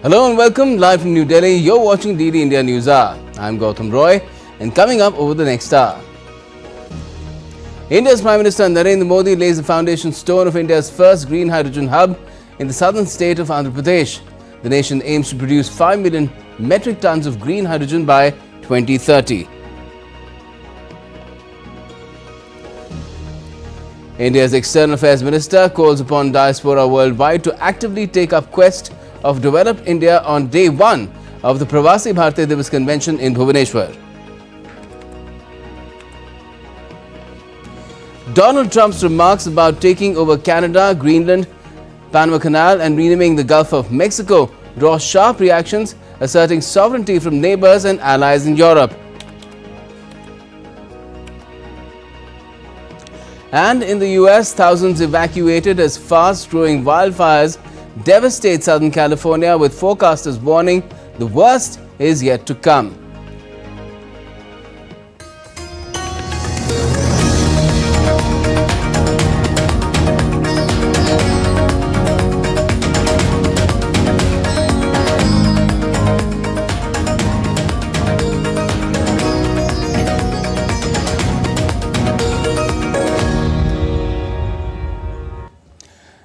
Hello and welcome live from New Delhi. You're watching DD India NewsHour. I'm Gautam Roy, and coming up over the next hour, India's Prime Minister Narendra Modi lays the foundation stone of India's first green hydrogen hub in the southern state of Andhra Pradesh. The nation aims to produce 5 million metric tons of green hydrogen by 2030. India's External Affairs Minister calls upon Diaspora worldwide to actively take up quest of developed India on day one of the Pravasi Bharatiya Divas convention in Bhubaneswar. Donald Trump's remarks about taking over Canada, Greenland, Panama Canal and renaming the Gulf of Mexico draw sharp reactions, asserting sovereignty from neighbors and allies in Europe. And in the US, thousands evacuated as fast-growing wildfires devastate Southern California, with forecasters warning the worst is yet to come.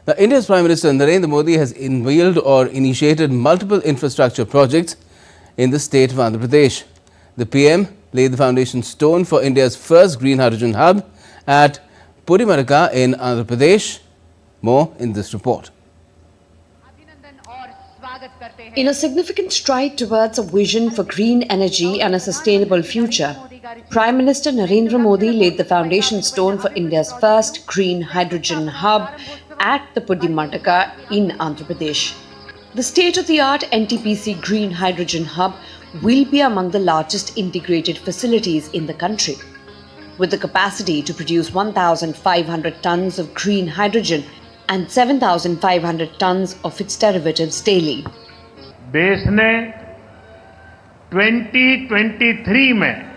Now, India's Prime Minister Narendra Modi has unveiled or initiated multiple infrastructure projects in the state of Andhra Pradesh. The PM laid the foundation stone for India's first green hydrogen hub at Pudimadaka in Andhra Pradesh. More in this report. In a significant stride towards a vision for green energy and a sustainable future, Prime Minister Narendra Modi laid the foundation stone for India's first green hydrogen hub at the Pudimadaka in Andhra Pradesh. The state-of-the-art NTPC Green Hydrogen Hub will be among the largest integrated facilities in the country, with the capacity to produce 1,500 tons of green hydrogen and 7,500 tons of its derivatives daily. देश ने 2023 में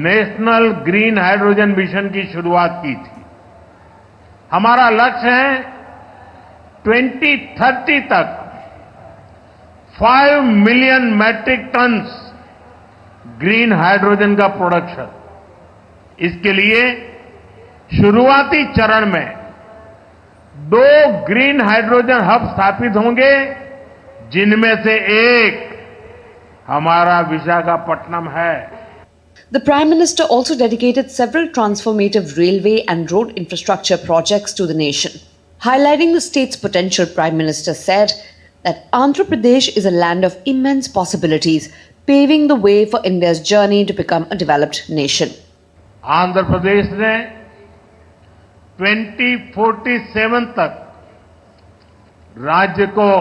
national green hydrogen mission की शुरुआत की थी। हमारा लक्ष्य है 2030 तक 5 million metric tons green hydrogen का प्रोडक्शन। इसके लिए शुरुआती चरण में 2 ग्रीन हाइड्रोजन हब स्थापित होंगे, जिनमें से एक हमारा विशाखापट्टनम है। The Prime Minister also dedicated several transformative railway and road infrastructure projects to the nation. Highlighting the state's potential, Prime Minister said that Andhra Pradesh is a land of immense possibilities, paving the way for India's journey to become a developed nation. Andhra Pradesh ने 2047 तक राज्य को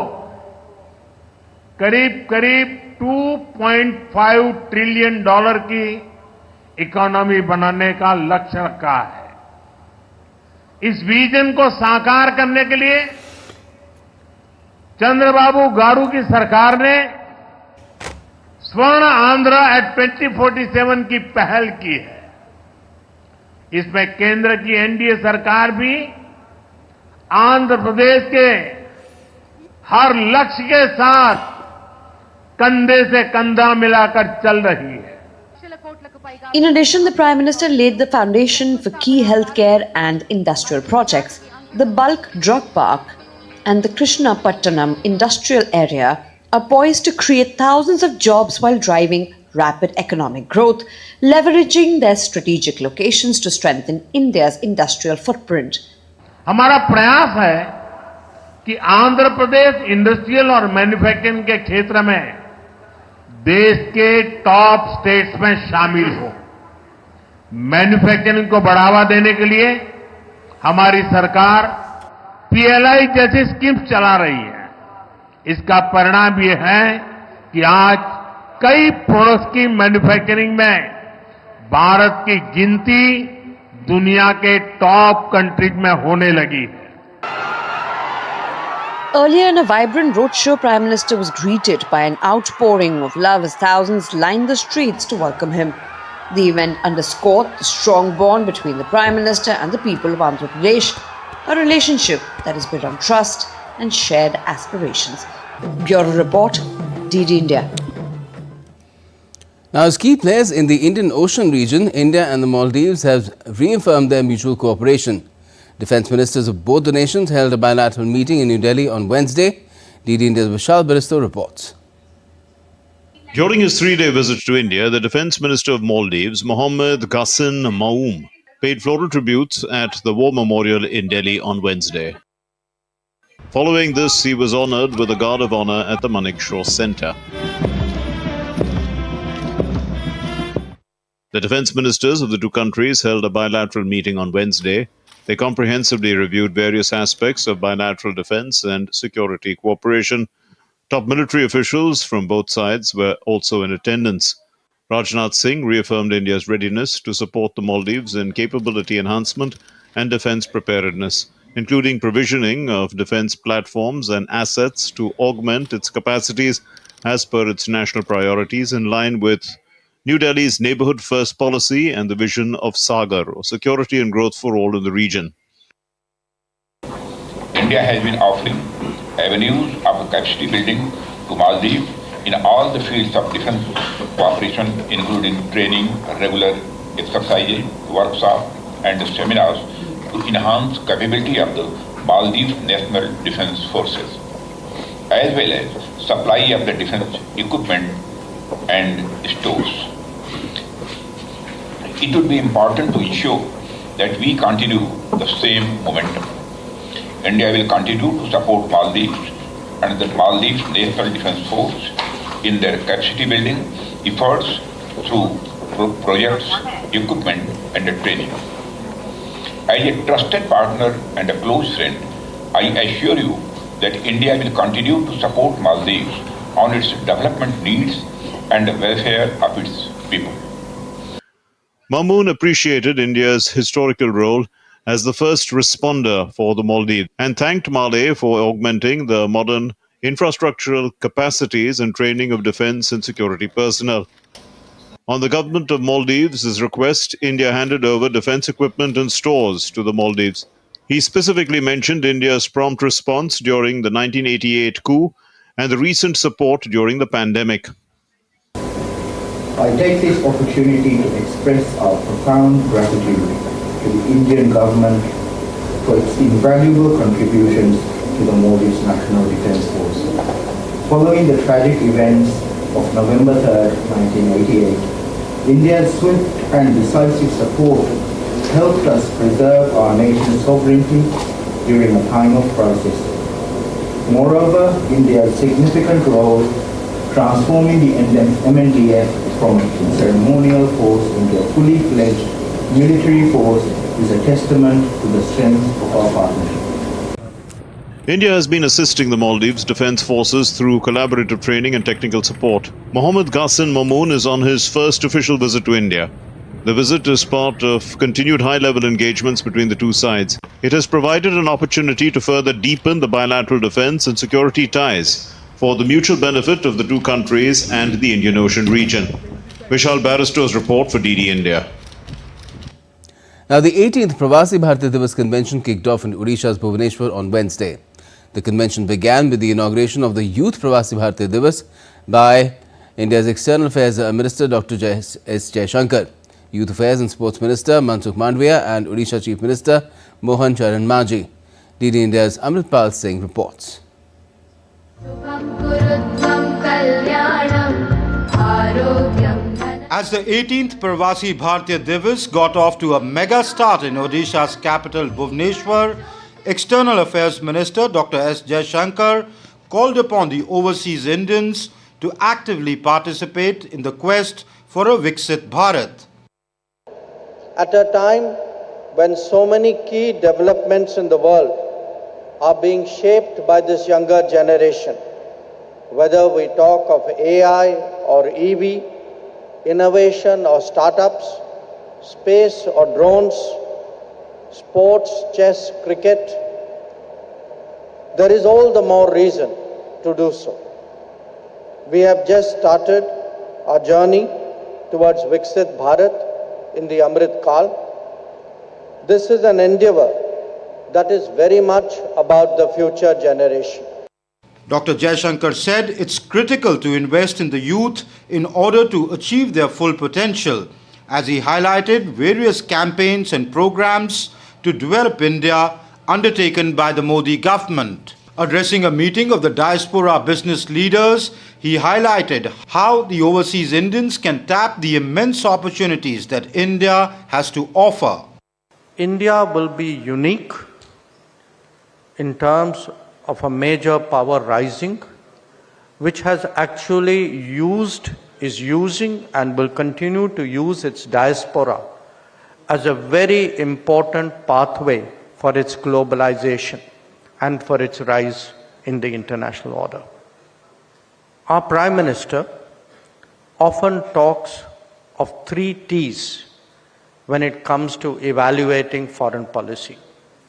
करीब 2.5 trillion dollar की economy बनाने का लक्ष्य रखा है। इस विजन को साकार करने के लिए चंद्रबाबू गारू की सरकार ने स्वर्ण आंध्र एट 2047 की पहल की है। इसमें केंद्र की एनडीए सरकार भी आंध्र प्रदेश के हर लक्ष्य के साथ कंधे से कंधा मिलाकर चल रही है। In addition, the Prime Minister laid the foundation for key healthcare and industrial projects. The bulk drug park and the Krishnapattanam industrial area are poised to create thousands of jobs while driving rapid economic growth, leveraging their strategic locations to strengthen India's industrial footprint. हमारा प्रयास है कि Andhra Pradesh industrial और manufacturing के क्षेत्र में देश के टॉप स्टेट्स में शामिल हो। मैन्युफैक्चरिंग को बढ़ावा देने के लिए हमारी सरकार पीएलआई जैसी स्कीम्स चला रही है। इसका परिणाम ये है कि आज कई प्रोडक्ट्स की मैन्युफैक्चरिंग में भारत की गिनती दुनिया के टॉप कंट्रीज में होने लगी है। Earlier in a vibrant roadshow, Prime Minister was greeted by an outpouring of love as thousands lined the streets to welcome him. The event underscored the strong bond between the Prime Minister and the people of Andhra Pradesh, a relationship that is built on trust and shared aspirations. Bureau Report, DD India. Now, as key players in the Indian Ocean region, India and the Maldives have reaffirmed their mutual cooperation. Defence ministers of both the nations held a bilateral meeting in New Delhi on Wednesday. DD India's Vishal Baristo reports. During his three-day visit to India, the Defence Minister of Maldives, Mohammed Ghassan Maoom, paid floral tributes at the War Memorial in Delhi on Wednesday. Following this, he was honoured with a Guard of Honour at the Manekshaw Centre. The defence ministers of the two countries held a bilateral meeting on Wednesday. They comprehensively reviewed various aspects of bilateral defence and security cooperation. Top military officials from both sides were also in attendance. Rajnath Singh reaffirmed India's readiness to support the Maldives in capability enhancement and defence preparedness, including provisioning of defence platforms and assets to augment its capacities as per its national priorities in line with New Delhi's Neighbourhood First policy and the vision of Sagar, or security and growth for all in the region. India has been offering avenues of capacity building to Maldives in all the fields of defence cooperation, including training, regular exercises, workshops and seminars to enhance capability of the Maldives National Defence Forces, as well as supply of the defence equipment and stores. It would be important to ensure that we continue the same momentum. India will continue to support Maldives and the Maldives National Defence Force in their capacity building efforts through projects, equipment and training. As a trusted partner and a close friend, I assure you that India will continue to support Maldives on its development needs and the welfare of its people. Mamoon appreciated India's historical role as the first responder for the Maldives and thanked Male for augmenting the modern infrastructural capacities and training of defence and security personnel. On the government of Maldives' request, India handed over defence equipment and stores to the Maldives. He specifically mentioned India's prompt response during the 1988 coup and the recent support during the pandemic. I take this opportunity to express our profound gratitude to the Indian government for its invaluable contributions to the Maldives National Defence Force. Following the tragic events of November 3, 1988, India's swift and decisive support helped us preserve our nation's sovereignty during a time of crisis. Moreover, India's significant role transforming the MNDF from a ceremonial force into a fully fledged military force is a testament to the strength of our partnership. India has been assisting the Maldives Defence Forces through collaborative training and technical support. Mohammed Ghassan Mamoon is on his first official visit to India. The visit is part of continued high-level engagements between the two sides. It has provided an opportunity to further deepen the bilateral defence and security ties for the mutual benefit of the two countries and the Indian Ocean region. Vishal Baristo's report for DD India. Now, the 18th Pravasi Bharatiya Divas convention kicked off in Odisha's Bhubaneswar on Wednesday. The convention began with the inauguration of the Youth Pravasi Bharatiya Divas by India's External Affairs Minister Dr. S. Jaishankar, Youth Affairs and Sports Minister Mansukh Mandviya and Odisha Chief Minister Mohan Charan Maji. DD India's Amritpal Singh reports. As the 18th Pravasi Bharatiya Divas got off to a mega start in Odisha's capital Bhubaneswar, External Affairs Minister Dr. S. Jaishankar called upon the overseas Indians to actively participate in the quest for a Viksit Bharat. At a time when so many key developments in the world are being shaped by this younger generation, whether we talk of AI or EV, innovation or startups, space or drones, sports, chess, cricket, there is all the more reason to do so. We have just started our journey towards Viksit Bharat in the Amrit Kal. This is an endeavor that is very much about the future generation. Dr. Jaishankar said it's critical to invest in the youth in order to achieve their full potential, as he highlighted various campaigns and programs to develop India undertaken by the Modi government. Addressing a meeting of the Diaspora business leaders, he highlighted how the overseas Indians can tap the immense opportunities that India has to offer. India will be unique in terms of a major power rising, which has actually is using and will continue to use its diaspora as a very important pathway for its globalization and for its rise in the international order. Our Prime Minister often talks of 3 T's when it comes to evaluating foreign policy.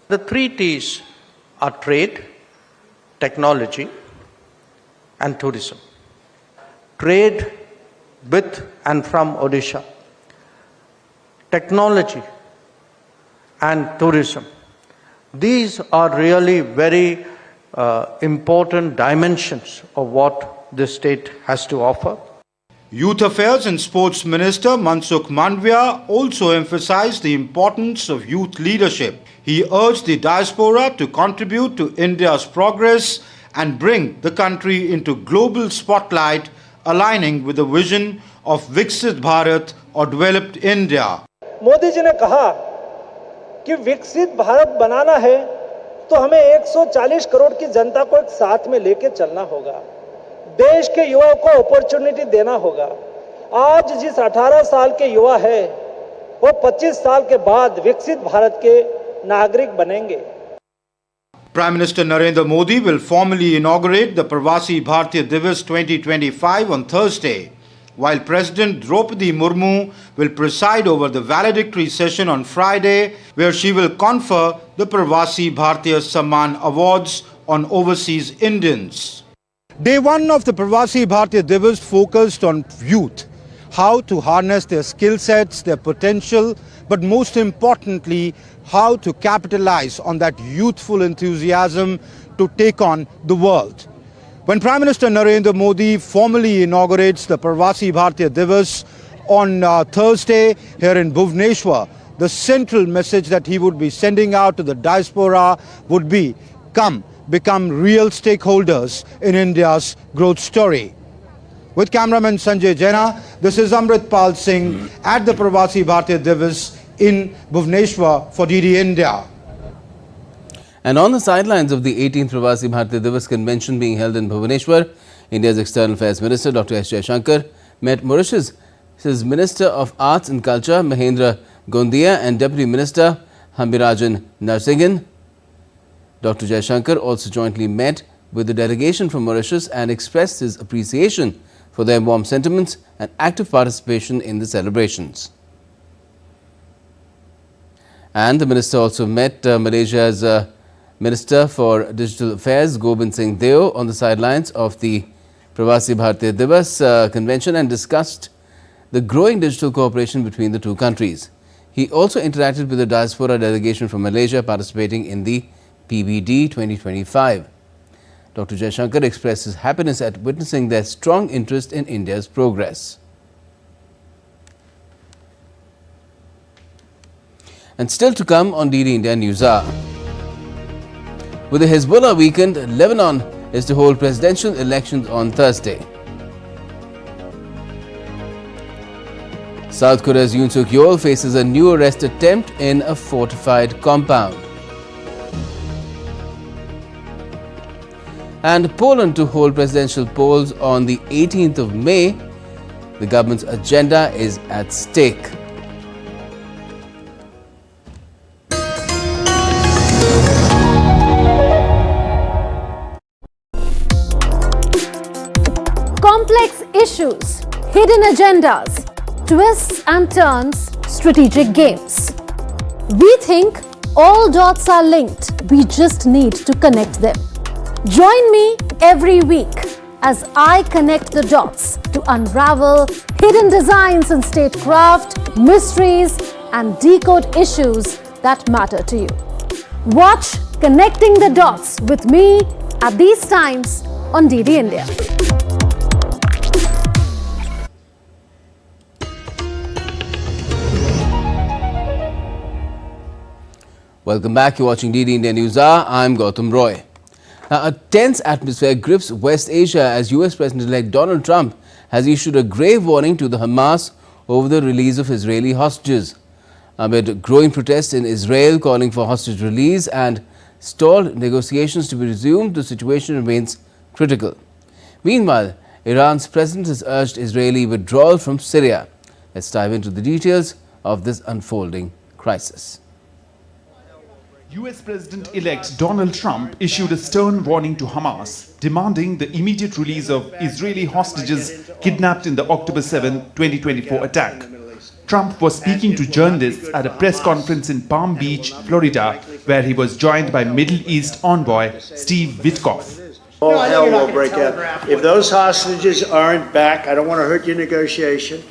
The 3 T's are trade, technology, and tourism. Trade with and from Odisha, technology and tourism. These are really very important dimensions of what this state has to offer. Youth Affairs and Sports Minister Mansukh Mandavia also emphasized the importance of youth leadership. He urged the diaspora to contribute to India's progress and bring the country into global spotlight, aligning with the vision of Viksit Bharat or Developed India. Modi ji ने कहा कि विकसित भारत बनाना है तो हमें 140 करोड़ की जनता को एक साथ में लेके चलना होगा। देश के युवाओं को अपॉर्चुनिटी देना होगा। आज जिस 18 साल के युवा है वो 25 साल के बाद विकसित भारत के नागरिक बनेंगे। Prime Minister Narendra Modi will formally inaugurate the Pravasi Bharatiya Divas 2025 on Thursday, while President Draupadi Murmu will preside over the valedictory session on Friday, where she will confer the Pravasi Bharatiya Samman Awards on overseas Indians. Day 1 of the Pravasi Bharatiya Divas focused on youth, how to harness their skill sets, their potential, but most importantly, how to capitalize on that youthful enthusiasm to take on the world. When Prime Minister Narendra Modi formally inaugurates the Pravasi Bharatiya Divas on Thursday here in Bhubaneswar, the central message that he would be sending out to the diaspora would be, come, become real stakeholders in India's growth story. With cameraman Sanjay Jaina, this is Amritpal Singh at the Pravasi Bharatiya Divas in Bhubaneswar for DD India. And on the sidelines of the 18th Pravasi Bharatiya Divas convention being held in Bhubaneswar, India's External Affairs Minister Dr. S. Jaishankar met Mauritius' Minister of Arts and Culture Mahendra Gondia and Deputy Minister Hambirajan Narsingan. Dr. Jaishankar also jointly met with the delegation from Mauritius and expressed his appreciation for their warm sentiments and active participation in the celebrations. And the minister also met Malaysia's Minister for Digital Affairs Gobind Singh Deo on the sidelines of the Pravasi Bharatiya Divas convention and discussed the growing digital cooperation between the two countries. He also interacted with the diaspora delegation from Malaysia participating in the PBD 2025. Dr. Jaishankar expressed his happiness at witnessing their strong interest in India's progress. And still to come on DD India NewsHour. With the Hezbollah weekend, Lebanon is to hold presidential elections on Thursday. South Korea's Yoon Suk Yeol faces a new arrest attempt in a fortified compound. And Poland to hold presidential polls on the 18th of May. The government's agenda is at stake. Complex issues, hidden agendas, twists and turns, strategic games. We think all dots are linked. We just need to connect them. Join me every week as I connect the dots to unravel hidden designs in statecraft, mysteries, and decode issues that matter to you. Watch Connecting the Dots with me at these times on DD India. Welcome back. You're watching DD India NewsHour. I'm Gautam Roy. Now, a tense atmosphere grips West Asia as US President-elect Donald Trump has issued a grave warning to the Hamas over the release of Israeli hostages. Amid growing protests in Israel calling for hostage release and stalled negotiations to be resumed, the situation remains critical. Meanwhile, Iran's president has urged Israeli withdrawal from Syria. Let's dive into the details of this unfolding crisis. US President-elect Donald Trump issued a stern warning to Hamas, demanding the immediate release of Israeli hostages kidnapped in the October 7, 2024 attack. Trump was speaking to journalists at a press conference in Palm Beach, Florida, where he was joined by Middle East envoy Steve Witkoff. All hell will break out. If those hostages aren't back, I don't want to hurt your negotiation.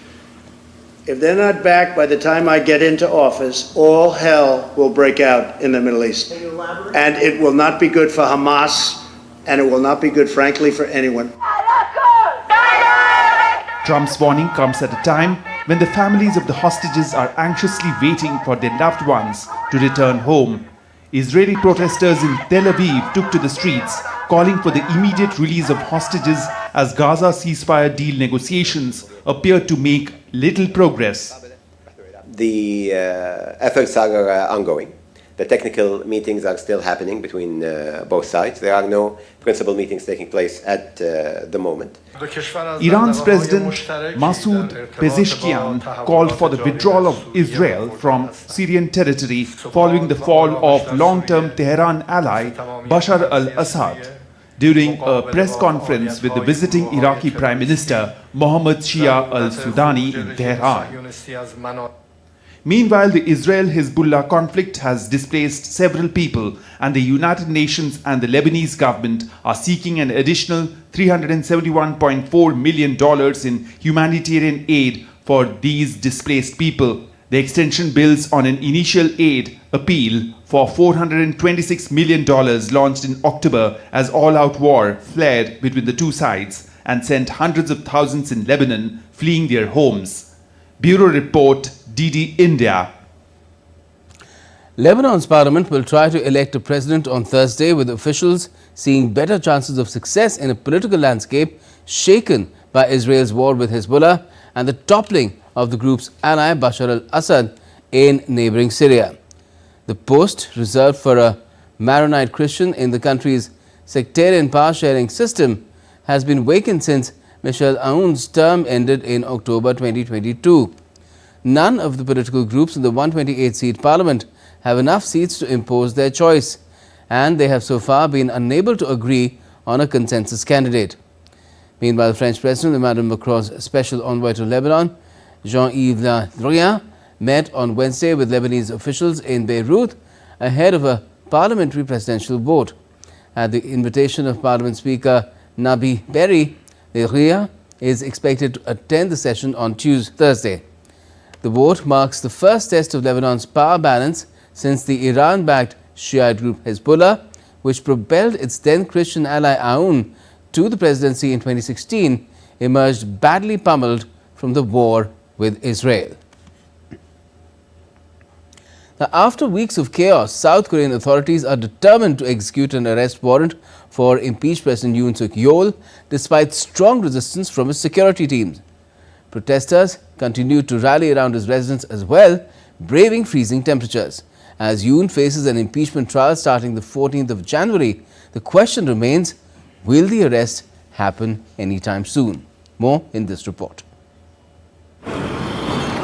If they're not back by the time I get into office, all hell will break out in the Middle East. And it will not be good for Hamas, and it will not be good, frankly, for anyone. Trump's warning comes at a time when the families of the hostages are anxiously waiting for their loved ones to return home. Israeli protesters in Tel Aviv took to the streets, calling for the immediate release of hostages as Gaza ceasefire deal negotiations appear to make little progress. The efforts are ongoing. The technical meetings are still happening between both sides. There are no principal meetings taking place at the moment. Iran's President Masoud Pezeshkian called for the withdrawal of Israel from Syrian territory following the fall of long-term Tehran ally Bashar al-Assad. During a press conference with the visiting Iraqi Prime Minister Mohammad Shia al-Sudani in Tehran. Meanwhile, the Israel-Hezbollah conflict has displaced several people, and the United Nations and the Lebanese government are seeking an additional $371.4 million in humanitarian aid for these displaced people. The extension builds on an initial aid appeal for $426 million launched in October as all-out war flared between the two sides and sent hundreds of thousands in Lebanon fleeing their homes. Bureau Report, DD India. Lebanon's parliament will try to elect a president on Thursday, with officials seeing better chances of success in a political landscape shaken by Israel's war with Hezbollah and the toppling of the group's ally Bashar al-Assad in neighboring Syria. The post, reserved for a Maronite Christian in the country's sectarian power-sharing system, has been vacant since Michel Aoun's term ended in October 2022. None of the political groups in the 128-seat parliament have enough seats to impose their choice, and they have so far been unable to agree on a consensus candidate. Meanwhile, the French President, Emmanuel Macron's special envoy to Lebanon, Jean-Yves Le Drian, met on Wednesday with Lebanese officials in Beirut ahead of a parliamentary presidential vote. At the invitation of Parliament Speaker Nabi Berri, Le Drian is expected to attend the session on Thursday. The vote marks the first test of Lebanon's power balance since the Iran-backed Shiite group Hezbollah, which propelled its then Christian ally Aoun to the presidency in 2016, emerged badly pummeled from the war with Israel. Now, after weeks of chaos, South Korean authorities are determined to execute an arrest warrant for impeached President Yoon Suk-yeol, despite strong resistance from his security teams. Protesters continued to rally around his residence as well, braving freezing temperatures. As Yoon faces an impeachment trial starting the 14th of January, the question remains, will the arrest happen anytime soon? More in this report.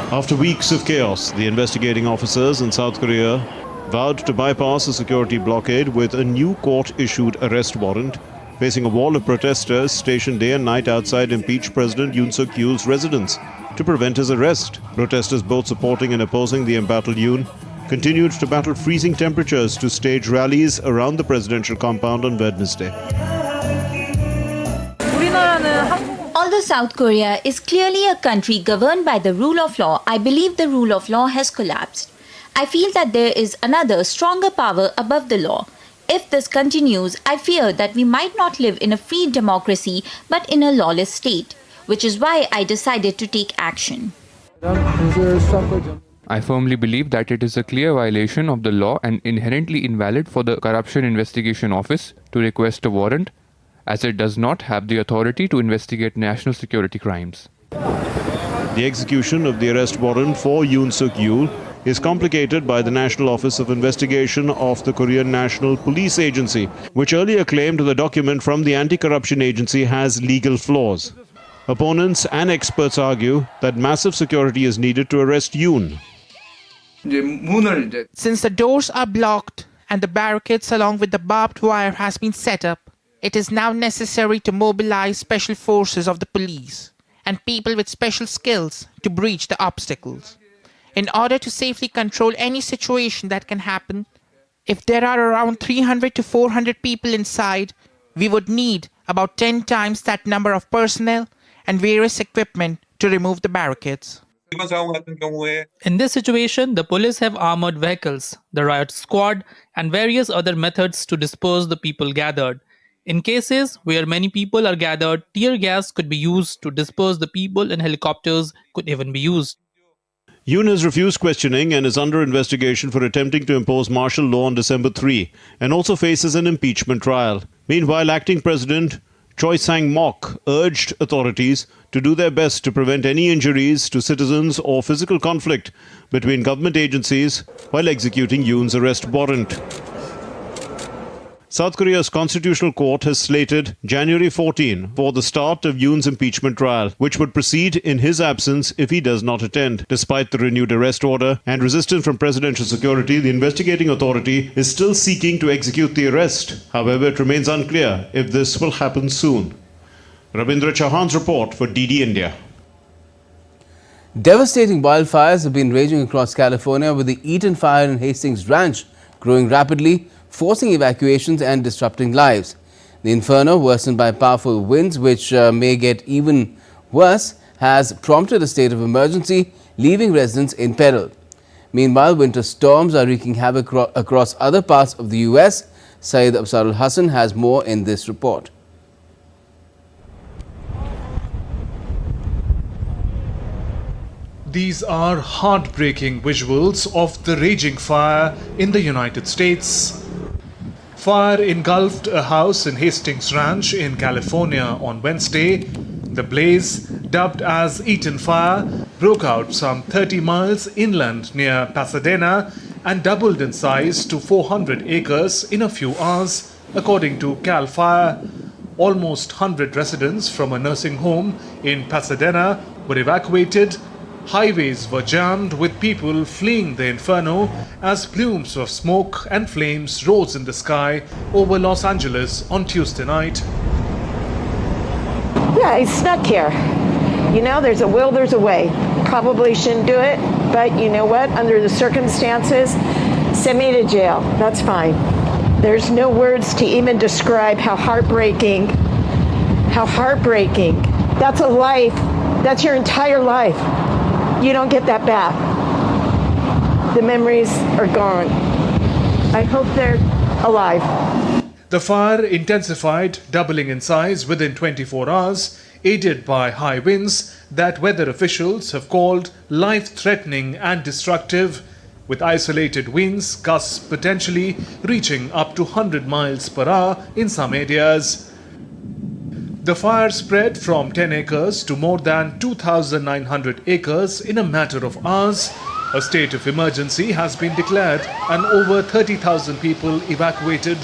After weeks of chaos, the investigating officers in South Korea vowed to bypass a security blockade with a new court-issued arrest warrant, facing a wall of protesters stationed day and night outside impeached President Yoon Suk-yeol's residence to prevent his arrest. Protesters, both supporting and opposing the embattled Yoon, continued to battle freezing temperatures to stage rallies around the presidential compound on Wednesday. Although South Korea is clearly a country governed by the rule of law, I believe the rule of law has collapsed. I feel that there is another, stronger power above the law. If this continues, I fear that we might not live in a free democracy but in a lawless state, which is why I decided to take action. I firmly believe that it is a clear violation of the law and inherently invalid for the Corruption Investigation Office to request a warrant, as it does not have the authority to investigate national security crimes. The execution of the arrest warrant for Yoon Suk Yeol is complicated by the National Office of Investigation of the Korean National Police Agency, which earlier claimed the document from the anti-corruption agency has legal flaws. Opponents and experts argue that massive security is needed to arrest Yoon. Since the doors are blocked and the barricades along with the barbed wire has been set up, it is now necessary to mobilize special forces of the police and people with special skills to breach the obstacles. In order to safely control any situation that can happen, if there are around 300 to 400 people inside, we would need about 10 times that number of personnel and various equipment to remove the barricades. In this situation, the police have armored vehicles, the riot squad, and various other methods to disperse the people gathered. In cases where many people are gathered, tear gas could be used to disperse the people, and helicopters could even be used. Yoon has refused questioning and is under investigation for attempting to impose martial law on December 3 and also faces an impeachment trial. Meanwhile, acting President Choi Sang-mok urged authorities to do their best to prevent any injuries to citizens or physical conflict between government agencies while executing Yoon's arrest warrant. South Korea's Constitutional Court has slated January 14 for the start of Yoon's impeachment trial, which would proceed in his absence if he does not attend. Despite the renewed arrest order and resistance from presidential security, the investigating authority is still seeking to execute the arrest. However, it remains unclear if this will happen soon. Rabindra Chauhan's report for DD India. Devastating wildfires have been raging across California, with the Eaton fire in Hastings Ranch growing rapidly, forcing evacuations and disrupting lives. The inferno, worsened by powerful winds which may get even worse, has prompted a state of emergency, leaving residents in peril. Meanwhile, winter storms are wreaking havoc across other parts of the US. Syed Absarul Hassan has more in this report. These are heartbreaking visuals of the raging fire in the United States. Fire engulfed a house in Hastings Ranch in California on Wednesday. The blaze, dubbed as Eaton Fire, broke out some 30 miles inland near Pasadena and doubled in size to 400 acres in a few hours, according to CAL FIRE. Almost 100 residents from a nursing home in Pasadena were evacuated. Highways were jammed with people fleeing the inferno as plumes of smoke and flames rose in the sky over Los Angeles on Tuesday night. Yeah, I snuck here. You know, there's a will, there's a way. Probably shouldn't do it, but you know what? Under the circumstances, send me to jail. That's fine. There's no words to even describe how heartbreaking. How heartbreaking. That's a life. That's your entire life. You don't get that back. The memories are gone. I hope they're alive. The fire intensified, doubling in size within 24 hours, aided by high winds that weather officials have called life-threatening and destructive, with isolated winds gusts potentially reaching up to 100 miles per hour in some areas. The fire spread from 10 acres to more than 2,900 acres in a matter of hours. A state of emergency has been declared and over 30,000 people evacuated.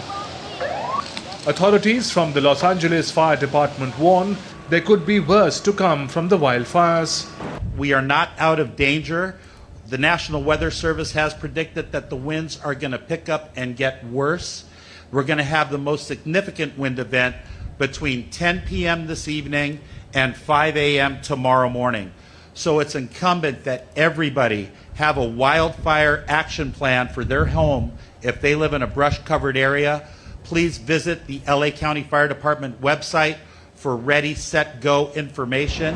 Authorities from the Los Angeles Fire Department warn there could be worse to come from the wildfires. We are not out of danger. The National Weather Service has predicted that the winds are going to pick up and get worse. We're going to have the most significant wind event between 10 p.m. this evening and 5 a.m. tomorrow morning. So it's incumbent that everybody have a wildfire action plan for their home if they live in a brush-covered area. Please visit the LA County Fire Department website for ready, set, go information.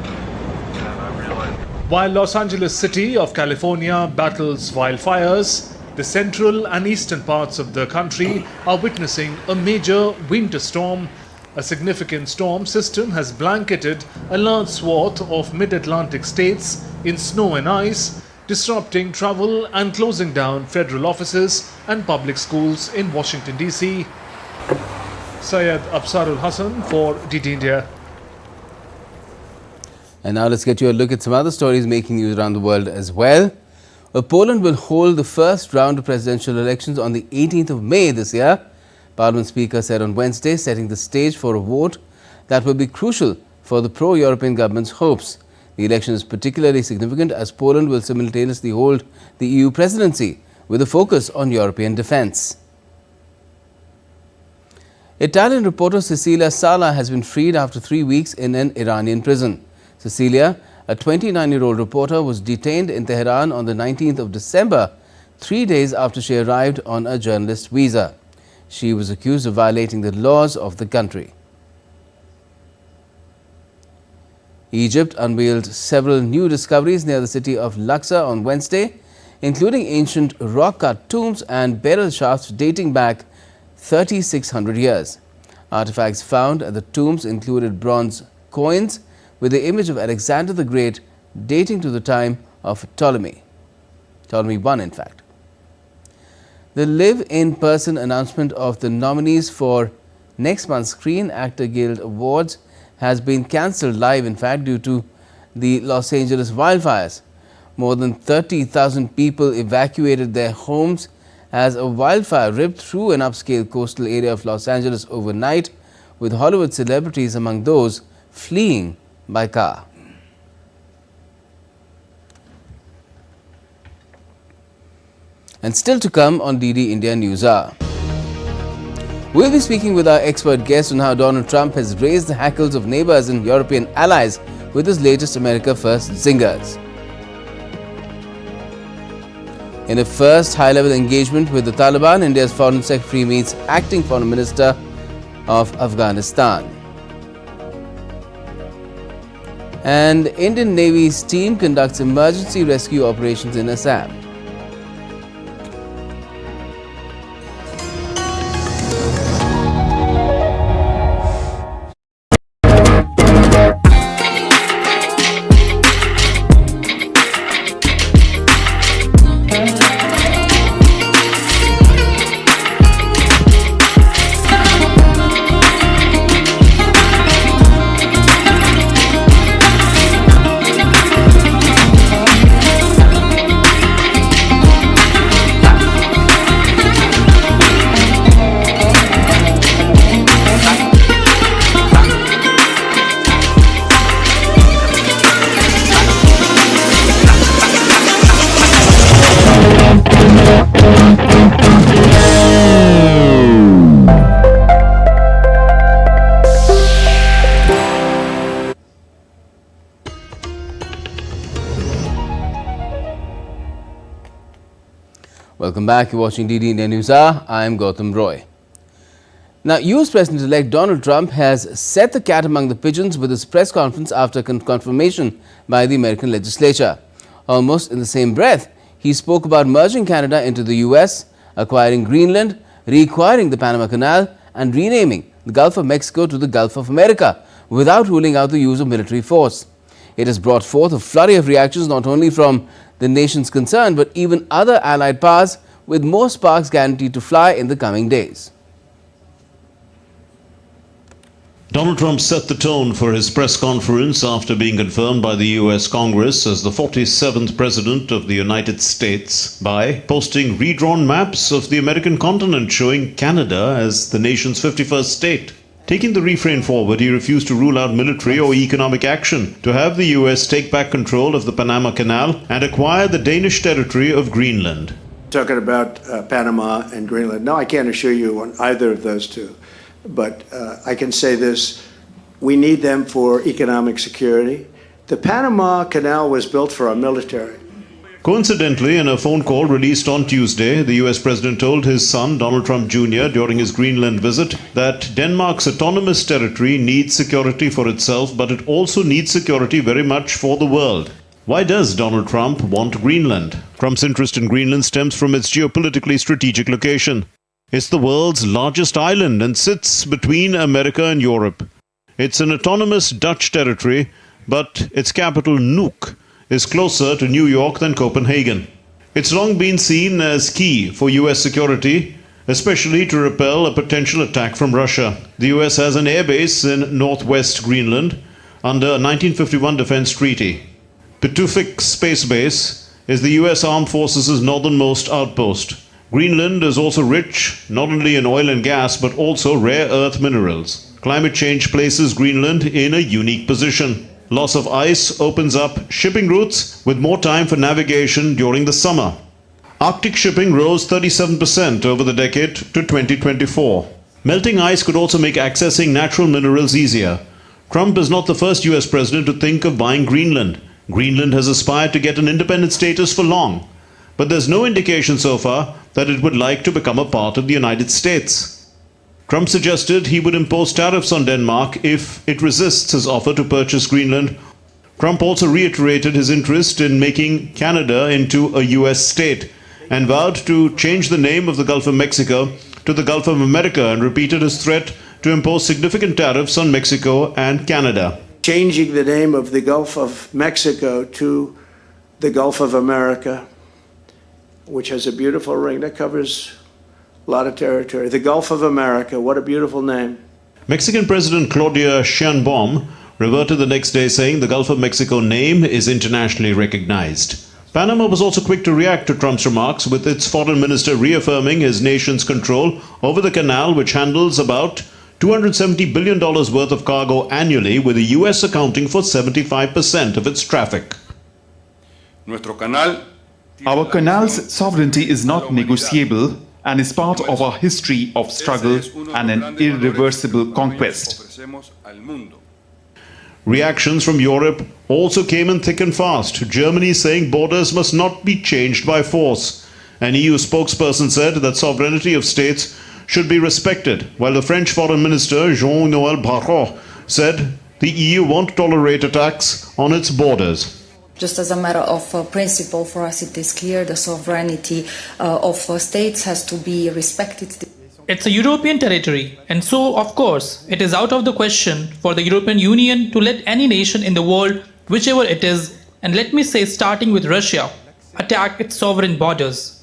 While Los Angeles City of California battles wildfires, The central and eastern parts of the country are witnessing a major winter storm. A significant storm system has blanketed a large swath of mid-Atlantic states in snow and ice, disrupting travel and closing down federal offices and public schools in Washington, D.C. Syed Absarul Hassan for DD India. And now let's get you a look at some other stories making news around the world as well. Poland will hold the first round of presidential elections on the 18th of May this year. Parliament Speaker said on Wednesday, setting the stage for a vote that will be crucial for the pro-European government's hopes. The election is particularly significant as Poland will simultaneously hold the EU presidency with a focus on European defence. Italian reporter Cecilia Sala has been freed after 3 weeks in an Iranian prison. Cecilia, a 29-year-old reporter, was detained in Tehran on the 19th of December, 3 days after she arrived on a journalist visa. She was accused of violating the laws of the country. Egypt unveiled several new discoveries near the city of Luxor on Wednesday, including ancient rock-cut tombs and burial shafts dating back 3,600 years. Artifacts found at the tombs included bronze coins with the image of Alexander the Great dating to the time of Ptolemy I, in fact. The live-in-person announcement of the nominees for next month's Screen Actor Guild Awards has been cancelled live, in fact, due to the Los Angeles wildfires. More than 30,000 people evacuated their homes as a wildfire ripped through an upscale coastal area of Los Angeles overnight, with Hollywood celebrities among those fleeing by car. And still to come on DD India NewsHour. We'll be speaking with our expert guest on how Donald Trump has raised the hackles of neighbors and European allies with his latest America First zingers. In a first high-level engagement with the Taliban, India's Foreign Secretary meets Acting Foreign Minister of Afghanistan. And Indian Navy's team conducts emergency rescue operations in Assam. Welcome back. You're watching DD India NewsHour. I am Gautam Roy. Now, US President-elect Donald Trump has set the cat among the pigeons with his press conference after confirmation by the American legislature. Almost in the same breath, he spoke about merging Canada into the US, acquiring Greenland, reacquiring the Panama Canal, and renaming the Gulf of Mexico to the Gulf of America, without ruling out the use of military force. It has brought forth a flurry of reactions not only from the nations concerned, but even other allied powers, with more sparks guaranteed to fly in the coming days. Donald Trump set the tone for his press conference after being confirmed by the US Congress as the 47th President of the United States by posting redrawn maps of the American continent showing Canada as the nation's 51st state. Taking the refrain forward, he refused to rule out military or economic action to have the US take back control of the Panama Canal and acquire the Danish territory of Greenland. Talking about Panama and Greenland, no, I can't assure you on either of those two. But I can say this, we need them for economic security. The Panama Canal was built for our military. Coincidentally, in a phone call released on Tuesday, the US President told his son, Donald Trump Jr., during his Greenland visit, that Denmark's autonomous territory needs security for itself, but it also needs security very much for the world. Why does Donald Trump want Greenland? Trump's interest in Greenland stems from its geopolitically strategic location. It's the world's largest island and sits between America and Europe. It's an autonomous Dutch territory, but its capital, Nuuk, is closer to New York than Copenhagen. It's long been seen as key for US security, especially to repel a potential attack from Russia. The US has an airbase in northwest Greenland under a 1951 defense treaty. Pituffik Space Base is the US Armed Forces' northernmost outpost. Greenland is also rich not only in oil and gas but also rare earth minerals. Climate change places Greenland in a unique position. Loss of ice opens up shipping routes with more time for navigation during the summer. Arctic shipping rose 37% over the decade to 2024. Melting ice could also make accessing natural minerals easier. Trump is not the first US president to think of buying Greenland. Greenland has aspired to get an independent status for long, but there's no indication so far that it would like to become a part of the United States. Trump suggested he would impose tariffs on Denmark if it resists his offer to purchase Greenland. Trump also reiterated his interest in making Canada into a US state and vowed to change the name of the Gulf of Mexico to the Gulf of America and repeated his threat to impose significant tariffs on Mexico and Canada. Changing the name of the Gulf of Mexico to the Gulf of America, which has a beautiful ring that covers a lot of territory. The Gulf of America, what a beautiful name. Mexican President Claudia Sheinbaum reverted the next day, saying the Gulf of Mexico name is internationally recognized. Panama was also quick to react to Trump's remarks, with its foreign minister reaffirming his nation's control over the canal, which handles about $270 billion worth of cargo annually, with the US accounting for 75% of its traffic. Our canal's sovereignty is not negotiable and is part of our history of struggle and an irreversible conquest. Reactions from Europe also came in thick and fast. Germany saying borders must not be changed by force. An EU spokesperson said that sovereignty of states should be respected, while the French Foreign Minister Jean-Noël Barrot said the EU won't tolerate attacks on its borders. Just as a matter of principle, for us it is clear the sovereignty of states has to be respected. It's a European territory, and so, of course, it is out of the question for the European Union to let any nation in the world, whichever it is, and let me say starting with Russia, attack its sovereign borders.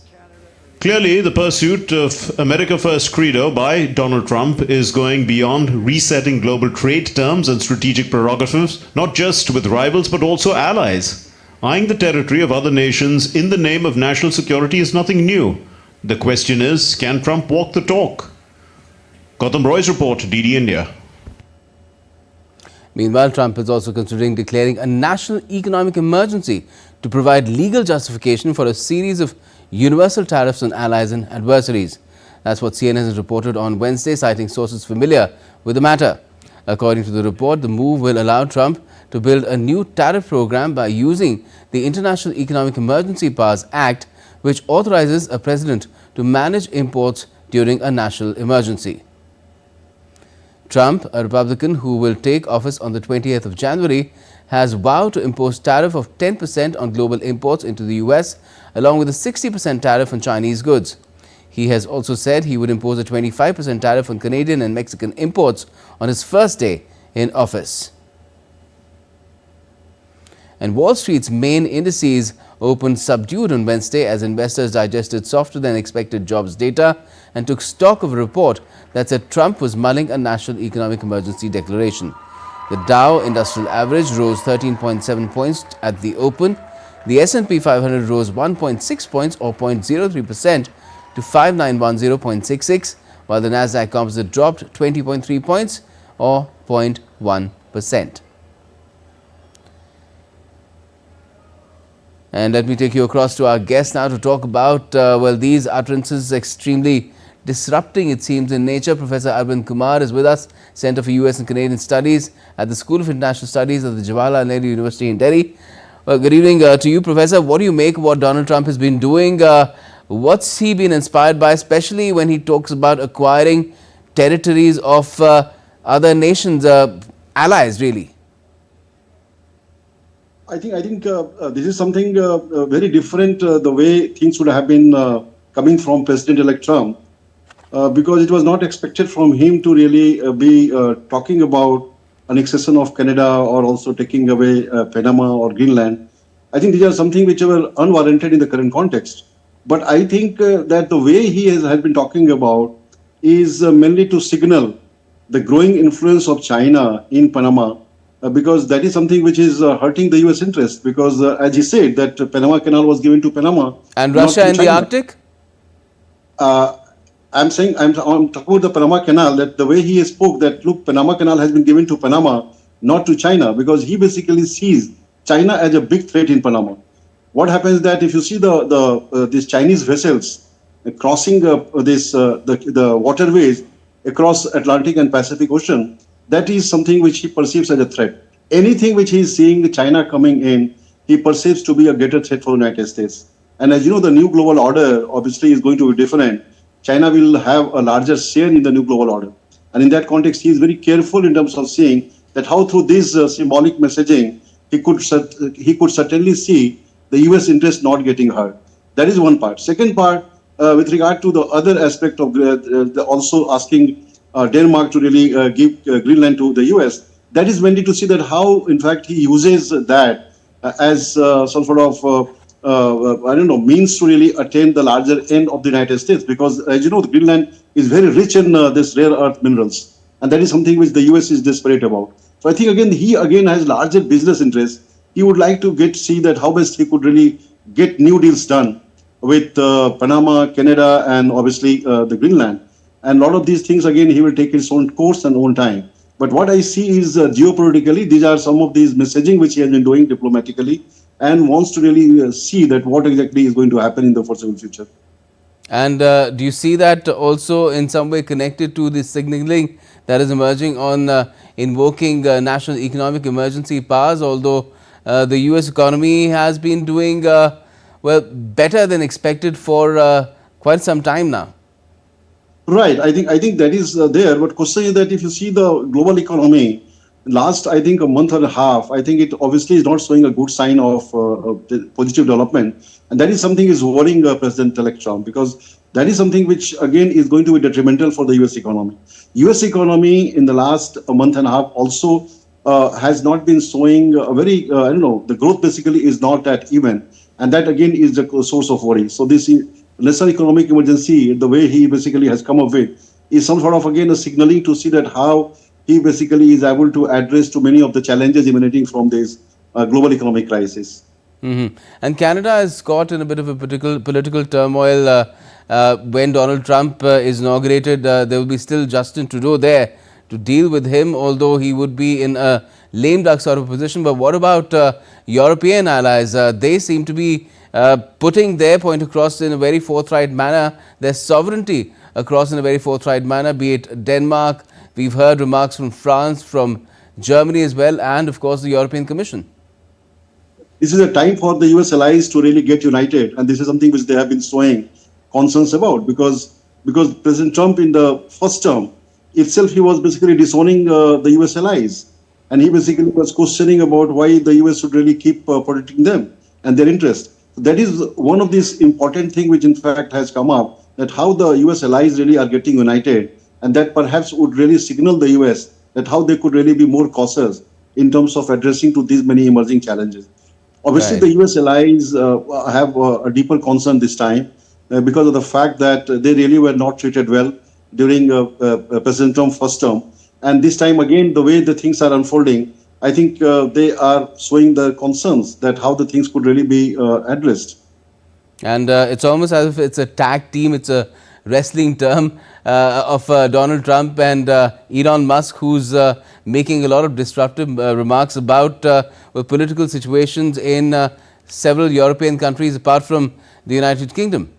Clearly, the pursuit of America First credo by Donald Trump is going beyond resetting global trade terms and strategic prerogatives, not just with rivals but also allies. Eyeing the territory of other nations in the name of national security is nothing new. The question is, can Trump walk the talk? Gautam Roy's report, DD India. Meanwhile, Trump is also considering declaring a national economic emergency to provide legal justification for a series of universal tariffs on allies and adversaries. That's what CNN has reported on Wednesday, citing sources familiar with the matter. According to the report, the move will allow Trump to build a new tariff program by using the International Economic Emergency Powers Act, which authorizes a president to manage imports during a national emergency. Trump, a Republican who will take office on the 20th of January, has vowed to impose tariff of 10% on global imports into the US, along with a 60% tariff on Chinese goods. He has also said he would impose a 25% tariff on Canadian and Mexican imports on his first day in office. And Wall Street's main indices opened subdued on Wednesday as investors digested softer than expected jobs data and took stock of a report that said Trump was mulling a national economic emergency declaration. The Dow Industrial Average rose 13.7 points at the open. The S&P 500 rose 1.6 points or 0.03% to 5910.66, while the Nasdaq Composite dropped 20.3 points or 0.1%. And let me take you across to our guest now to talk about, these utterances extremely disrupting, it seems, in nature. Professor Arvind Kumar is with us, Center for US and Canadian Studies at the School of International Studies at the Jawaharlal Nehru University in Delhi. Well, good evening to you, Professor. What do you make of what Donald Trump has been doing? What's he been inspired by, especially when he talks about acquiring territories of other nations, allies, really? I think this is something very different, the way things would have been coming from President-elect Trump, because it was not expected from him to really be talking about annexation of Canada or also taking away Panama or Greenland. I think these are something which were unwarranted in the current context. But I think that the way he has been talking about is mainly to signal the growing influence of China in Panama, because that is something which is hurting the U.S. interest. Because as he said, that Panama Canal was given to Panama and Russia in the Arctic. I'm talking about the Panama Canal. That the way he spoke, that look, Panama Canal has been given to Panama, not to China, because he basically sees China as a big threat in Panama. What happens that if you see these Chinese vessels crossing the waterways across Atlantic and Pacific Ocean, that is something which he perceives as a threat. Anything which he is seeing China coming in, he perceives to be a greater threat for the United States. And as you know, the new global order obviously is going to be different. China will have a larger share in the new global order. And in that context, he is very careful in terms of seeing that how through this symbolic messaging, he could certainly see the US interest not getting hurt. That is one part. Second part, with regard to the other aspect of also asking Denmark to really give Greenland to the US, that is mainly to see that how, in fact, he uses that as some sort of means to really attain the larger end of the United States. Because, as you know, Greenland is very rich in this rare earth minerals. And that is something which the US is desperate about. So I think, again, he has larger business interests. He would like to see that how best he could really get new deals done with Panama, Canada, and obviously the Greenland. And a lot of these things, again, he will take his own course and own time. But what I see is geopolitically, these are some of these messaging which he has been doing diplomatically and wants to really see that what exactly is going to happen in the foreseeable future. And do you see that also in some way connected to the signaling that is emerging on invoking national economic emergency powers, although the US economy has been doing well, better than expected for quite some time now? Right. I think that is there. But question is that if you see the global economy, last, I think, a month and a half, I think it obviously is not showing a good sign of positive development. And that is something is worrying President-elect Trump, because that is something which, again, is going to be detrimental for the US economy. US economy in the last month and a half also has not been showing a very, the growth basically is not that even. And that, again, is the source of worry. So this national economic emergency, the way he basically has come up with, is some sort of, again, a signaling to see that how he basically is able to address to many of the challenges emanating from this global economic crisis. Mm-hmm. And Canada is caught in a bit of a political turmoil. When Donald Trump is inaugurated, there will be still Justin Trudeau there to deal with him, although he would be in a lame duck sort of position. But what about European allies? They seem to be putting their point across in a very forthright manner, their sovereignty across in a very forthright manner, be it Denmark. We've heard remarks from France, from Germany as well, and of course the European Commission. This is a time for the US allies to really get united, and this is something which they have been showing concerns about, because President Trump in the first term itself, he was basically disowning the US allies, and he basically was questioning about why the US should really keep protecting them and their interest. That is one of these important things which in fact has come up, that how the US allies really are getting united, and that perhaps would really signal the US that how they could really be more cautious in terms of addressing to these many emerging challenges. Obviously, the US allies have a deeper concern this time because of the fact that they really were not treated well during President Trump's first term. And this time again, the way the things are unfolding, I think they are showing the concerns that how the things could really be addressed. And it's almost as if it's a tag team, it's a wrestling term of Donald Trump and Elon Musk, who's making a lot of disruptive remarks about political situations in several European countries apart from the United Kingdom.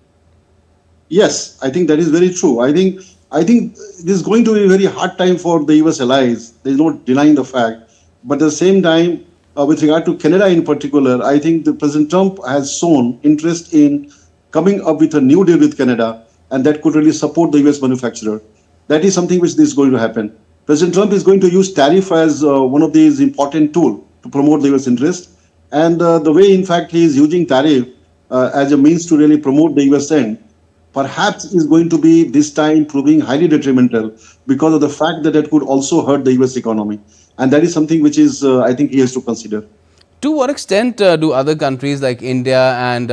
Yes, I think that is very true. I think this is going to be a very hard time for the US allies. There is no denying the fact. But at the same time, with regard to Canada in particular, I think the President Trump has shown interest in coming up with a new deal with Canada, and that could really support the US manufacturer. That is something which is going to happen. President Trump is going to use tariff as one of these important tools to promote the US interest. And the way, in fact, he is using tariff as a means to really promote the US end, perhaps is going to be this time proving highly detrimental because of the fact that it could also hurt the US economy. And that is something which is, I think, he has to consider. To what extent do other countries like India and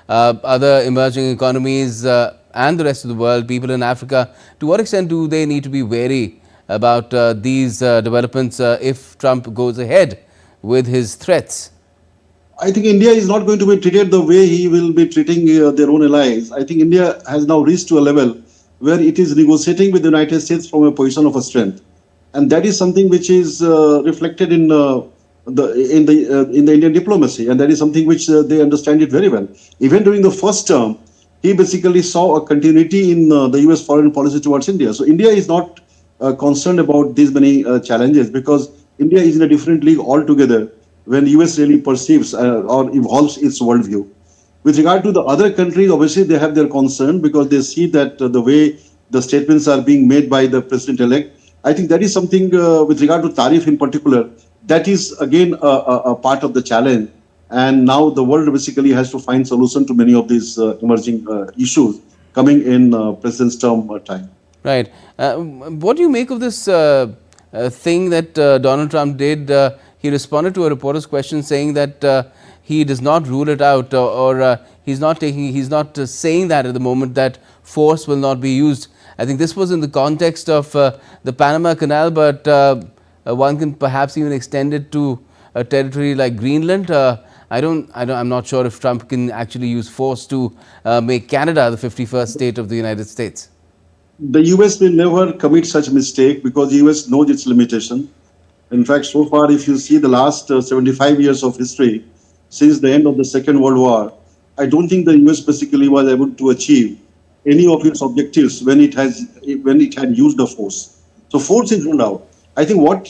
other emerging economies and the rest of the world, people in Africa, to what extent do they need to be wary about these developments if Trump goes ahead with his threats? I think India is not going to be treated the way he will be treating their own allies. I think India has now reached to a level where it is negotiating with the United States from a position of a strength. And that is something which is reflected in the Indian diplomacy, and that is something which they understand it very well. Even during the first term, he basically saw a continuity in the US foreign policy towards India. So India is not concerned about these many challenges because India is in a different league altogether when the US really perceives or evolves its worldview. With regard to the other countries, obviously they have their concern because they see that the way the statements are being made by the president-elect. I think that is something with regard to tariff in particular, that is again a part of the challenge. And now the world basically has to find solution to many of these emerging issues coming in president's term time. Right. What do you make of this thing that Donald Trump did? He responded to a reporter's question saying that he does not rule it out, or he's not saying that at the moment that force will not be used. I think this was in the context of the Panama Canal, but one can perhaps even extend it to a territory like Greenland. I'm not sure if Trump can actually use force to make Canada the 51st state of the United States. The US will never commit such mistake because the US knows its limitation. In fact, so far, if you see the last 75 years of history, since the end of the Second World War, I don't think the US basically was able to achieve any of its objectives when it had used the force. So force is ruled out. I think what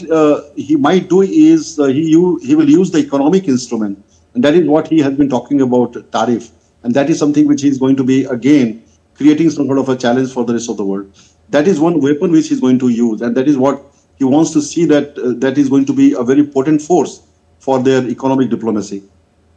he might do is he will use the economic instrument, and that is what he has been talking about, tariff. And that is something which is going to be, again, creating some sort of a challenge for the rest of the world. That is one weapon which he's going to use, and that is what he wants to see, that that is going to be a very potent force for their economic diplomacy.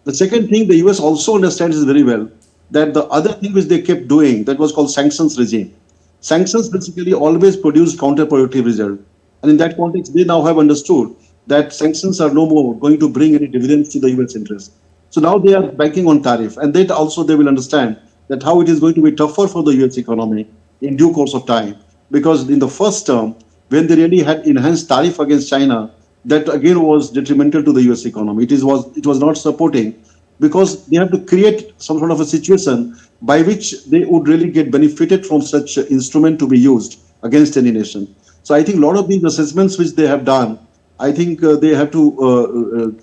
The second thing, the US also understands very well that the other thing which they kept doing, that was called sanctions regime. Sanctions basically always produce counterproductive result. And in that context, they now have understood that sanctions are no more going to bring any dividends to the US interest. So now they are banking on tariff, and that also they will understand that how it is going to be tougher for the US economy in due course of time. Because in the first term, when they really had enhanced tariff against China, that again was detrimental to the US economy. It was not supporting, because they have to create some sort of a situation by which they would really get benefited from such instrument to be used against any nation. So I think a lot of these assessments which they have done, I think they have to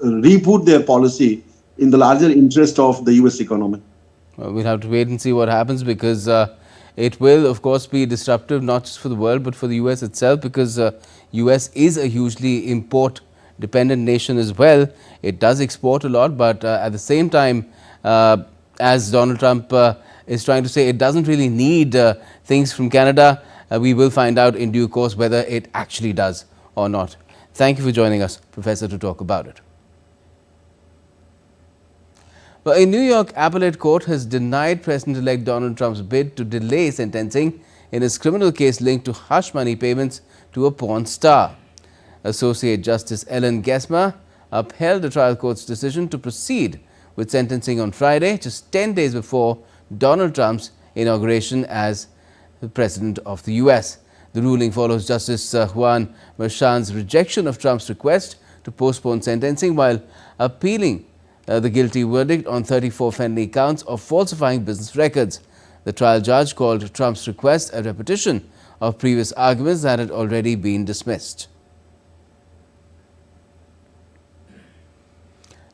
reboot their policy in the larger interest of the US economy. Well, we'll have to wait and see what happens, because it will, of course, be disruptive not just for the world but for the US itself, because US is a hugely import-dependent nation as well. It does export a lot, but at the same time, as Donald Trump is trying to say, it doesn't really need things from Canada. We will find out in due course whether it actually does or not. Thank you for joining us, Professor, to talk about it. Well, a New York appellate court has denied President-elect Donald Trump's bid to delay sentencing in his criminal case linked to hush money payments to a porn star. Associate Justice Ellen Gesma upheld the trial court's decision to proceed with sentencing on Friday, just 10 days before Donald Trump's inauguration as the President of the US. The ruling follows Justice Juan Merchan's rejection of Trump's request to postpone sentencing while appealing the guilty verdict on 34 felony counts of falsifying business records. The trial judge called Trump's request a repetition of previous arguments that had already been dismissed.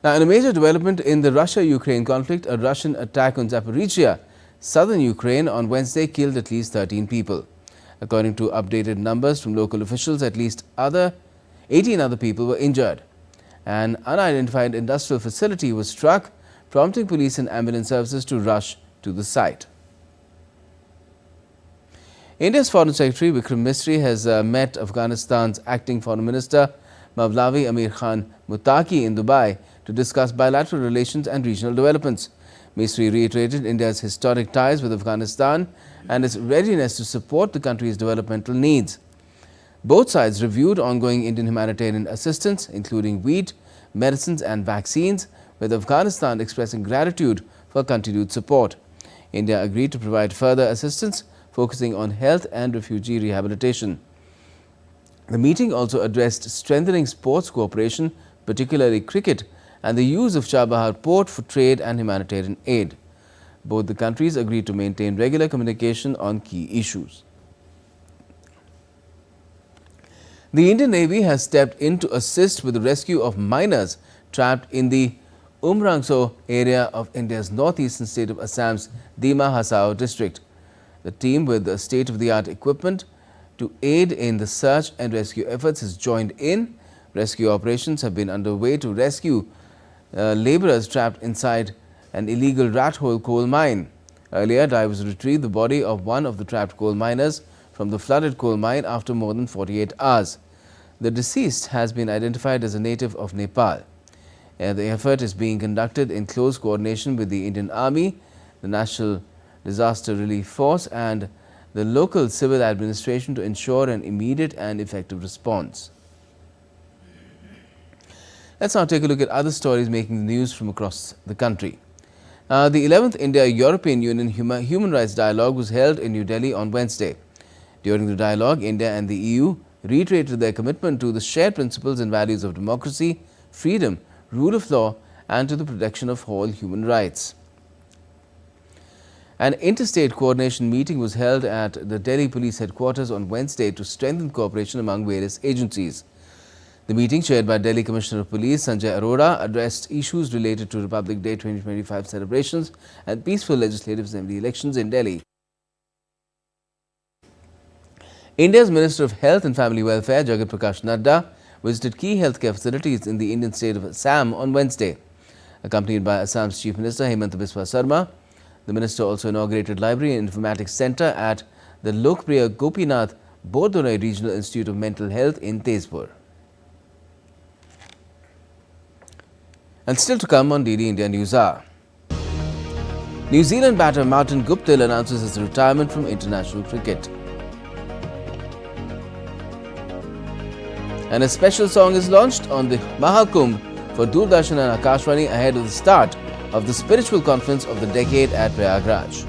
Now, in a major development in the Russia-Ukraine conflict, a Russian attack on Zaporizhia, southern Ukraine, on Wednesday killed at least 13 people. According to updated numbers from local officials, at least 18 other people were injured. An unidentified industrial facility was struck, prompting police and ambulance services to rush to the site. India's Foreign Secretary Vikram Misri has met Afghanistan's acting Foreign Minister Mavlavi Amir Khan Muttaqi in Dubai to discuss bilateral relations and regional developments. Misri reiterated India's historic ties with Afghanistan and its readiness to support the country's developmental needs. Both sides reviewed ongoing Indian humanitarian assistance, including wheat, medicines and vaccines, with Afghanistan expressing gratitude for continued support. India agreed to provide further assistance, focusing on health and refugee rehabilitation. The meeting also addressed strengthening sports cooperation, particularly cricket, and the use of Chabahar port for trade and humanitarian aid. Both the countries agreed to maintain regular communication on key issues. The Indian Navy has stepped in to assist with the rescue of miners trapped in the Umrangso area of India's northeastern state of Assam's Dima Hasao district. The team, with the state-of-the-art equipment to aid in the search and rescue efforts, has joined in. Rescue operations have been underway to rescue laborers trapped inside an illegal rat hole coal mine. Earlier, divers retrieved the body of one of the trapped coal miners from the flooded coal mine after more than 48 hours. The deceased has been identified as a native of Nepal. The effort is being conducted in close coordination with the Indian Army, the National Disaster Relief Force and the local civil administration to ensure an immediate and effective response. Let's now take a look at other stories making the news from across the country. The 11th India-European Union Human Rights Dialogue was held in New Delhi on Wednesday. During the dialogue, India and the EU reiterated their commitment to the shared principles and values of democracy, freedom, rule of law, and to the protection of all human rights. An interstate coordination meeting was held at the Delhi Police Headquarters on Wednesday to strengthen cooperation among various agencies. The meeting, chaired by Delhi Commissioner of Police Sanjay Arora, addressed issues related to Republic Day 2025 celebrations and peaceful Legislative Assembly elections in Delhi. India's Minister of Health and Family Welfare, Jagat Prakash Nadda, visited key healthcare facilities in the Indian state of Assam on Wednesday. Accompanied by Assam's Chief Minister Hemant Biswa Sarma, the minister also inaugurated Library and Informatics Centre at the Lokpriya Gopinath Bordonai Regional Institute of Mental Health in Tezpur. And still to come on DD India NewsHour. New Zealand batter Martin Guptill announces his retirement from international cricket. And a special song is launched on the Mahakumbh for Doordarshan and Akashvani ahead of the start of the spiritual conference of the decade at Prayagraj.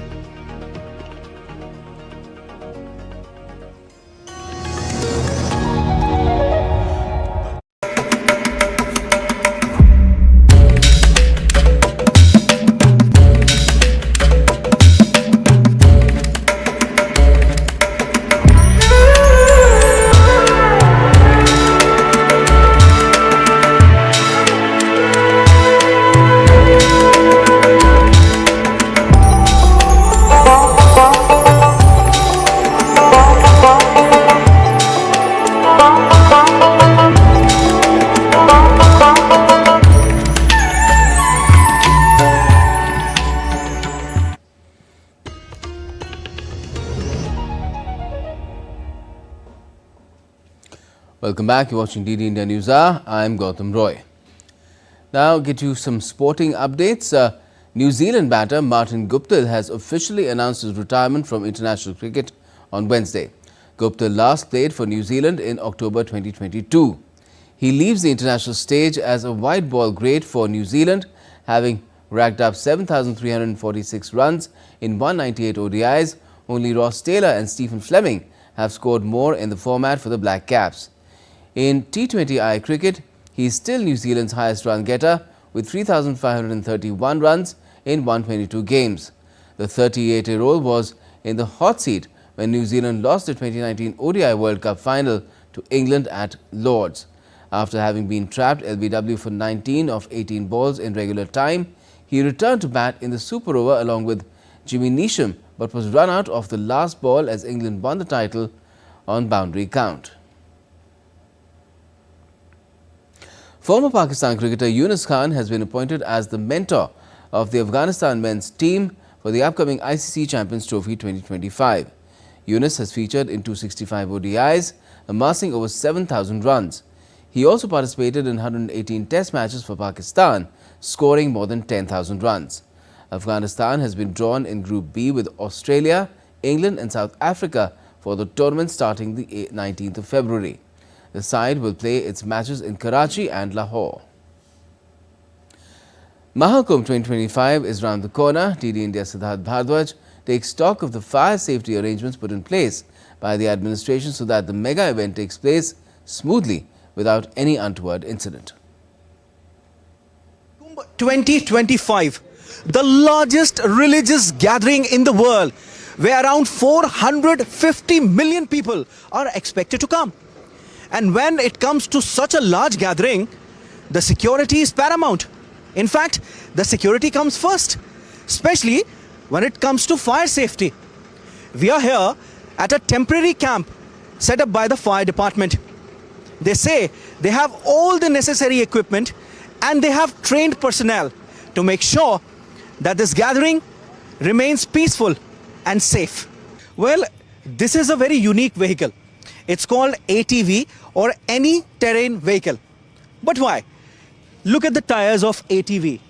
Welcome back. You're watching DD India NewsHour. I'm Gautam Roy. Now get you some sporting updates. New Zealand batter Martin Guptill has officially announced his retirement from international cricket on Wednesday. Guptill last played for New Zealand in October 2022. He leaves the international stage as a white ball great for New Zealand, having racked up 7,346 runs in 198 ODIs. Only Ross Taylor and Stephen Fleming have scored more in the format for the Black Caps. In T20I cricket, he is still New Zealand's highest run getter with 3,531 runs in 122 games. The 38-year-old was in the hot seat when New Zealand lost the 2019 ODI World Cup final to England at Lord's. After having been trapped LBW for 19 of 18 balls in regular time, he returned to bat in the super over along with Jimmy Neesham, but was run out of the last ball as England won the title on boundary count. Former Pakistan cricketer Yunus Khan has been appointed as the mentor of the Afghanistan men's team for the upcoming ICC Champions Trophy 2025. Yunus has featured in 265 ODIs, amassing over 7,000 runs. He also participated in 118 test matches for Pakistan, scoring more than 10,000 runs. Afghanistan has been drawn in Group B with Australia, England and South Africa for the tournament starting the 19th of February. The side will play its matches in Karachi and Lahore. Mahakumbh 2025 is round the corner. DD India Siddharth Bhardwaj takes stock of the fire safety arrangements put in place by the administration so that the mega event takes place smoothly without any untoward incident. 2025, the largest religious gathering in the world, where around 450 million people are expected to come. And when it comes to such a large gathering, the security is paramount. In fact, the security comes first, especially when it comes to fire safety. We are here at a temporary camp set up by the fire department. They say they have all the necessary equipment and they have trained personnel to make sure that this gathering remains peaceful and safe. Well, this is a very unique vehicle. It's called ATV or any terrain vehicle. But why? Look at the tires of ATV.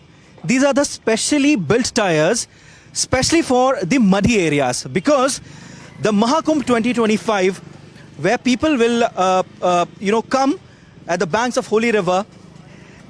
These are the specially built tires, especially for the muddy areas, because the Mahakumbh 2025, where people will come at the banks of Holy River,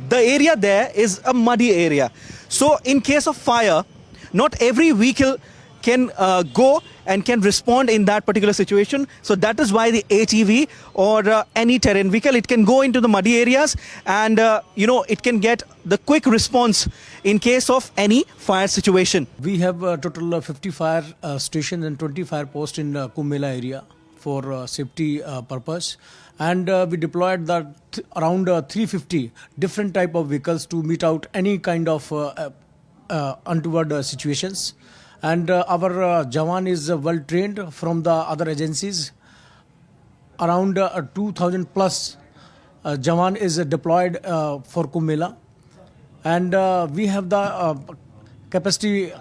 the area there is a muddy area. So in case of fire, not every vehicle can go and can respond in that particular situation. So that is why the ATV or any terrain vehicle, it can go into the muddy areas and it can get the quick response in case of any fire situation. We have a total of 50 fire stations and 20 fire posts in Kumbh Mela area for safety purpose. And we deployed around 350 different type of vehicles to meet out any kind of untoward situations. And our Jawan is well trained from the other agencies. Around 2,000 plus Jawan is deployed for Kumbh Mela. And we have the capacity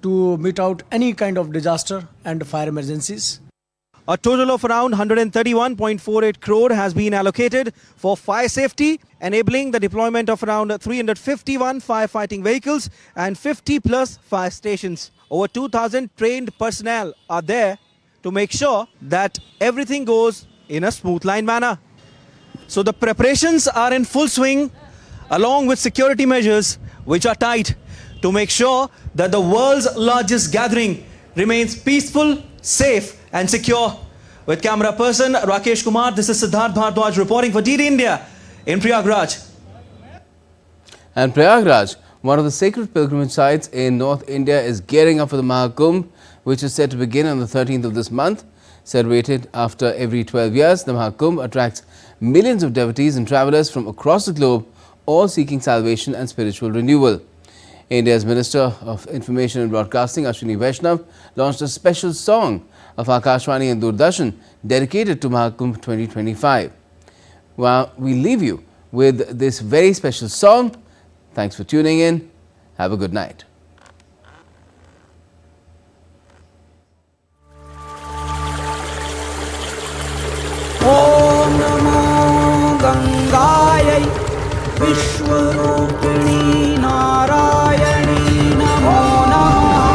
to meet out any kind of disaster and fire emergencies. A total of around 131.48 crore has been allocated for fire safety, enabling the deployment of around 351 firefighting vehicles and 50 plus fire stations. Over 2,000 trained personnel are there to make sure that everything goes in a smooth line manner. So the preparations are in full swing, along with security measures which are tight to make sure that the world's largest gathering remains peaceful, safe and secure. With camera person Rakesh Kumar, this is Siddharth Bhardwaj reporting for DD India in Prayagraj. And Prayagraj, one of the sacred pilgrimage sites in North India, is gearing up for the Mahakumbh, which is set to begin on the 13th of this month. Celebrated after every 12 years, the Mahakumbh attracts millions of devotees and travellers from across the globe, all seeking salvation and spiritual renewal. India's Minister of Information and Broadcasting, Ashwini Vaishnav, launched a special song of Akashvani and Doordarshan dedicated to Mahakumbh 2025. Well, we leave you with this very special song. Thanks for tuning in. Have a good night. Om Namo Gangayai Vishwarupini Narayani Namo Namaha.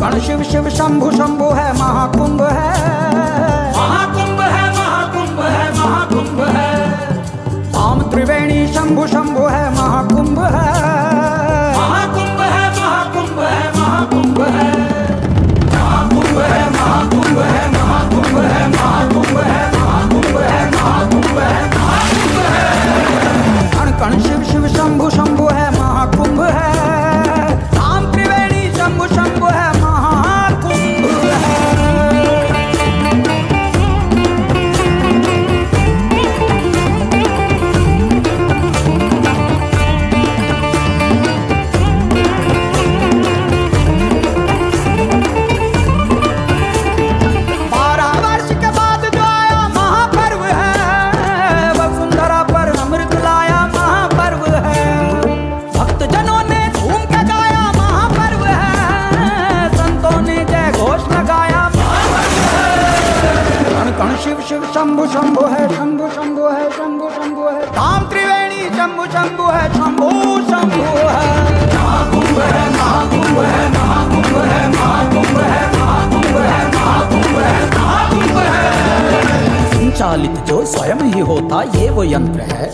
कण शिव शिव शंभु शंभु है महाकुंभ है महाकुंभ है महाकुंभ है महाकुंभ है आम त्रिवेणी शंभु शंभु है महाकुंभ है महाकुंभ है महाकुंभ है महाकुंभ है महाकुंभ है महाकुंभ है महाकुंभ है महाकुंभ है महाकुंभ है महाकुंभ है महाकुंभ है कण कण शिव शिव शंभु शंभु है महाकुंभ है आम त्रिवेणी शंभु शंभु है जो स्वयं ही होता ये वो यंत्र है।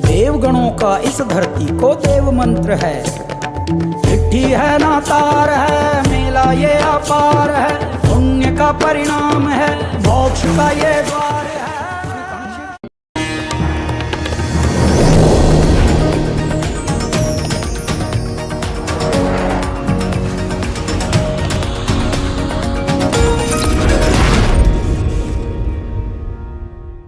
देवगणों का इस धरती को देव मंत्र है। चिट्ठी है ना तार है, मेला ये अपार है, पुण्य का परिणाम है, मोक्ष का ये द्वार।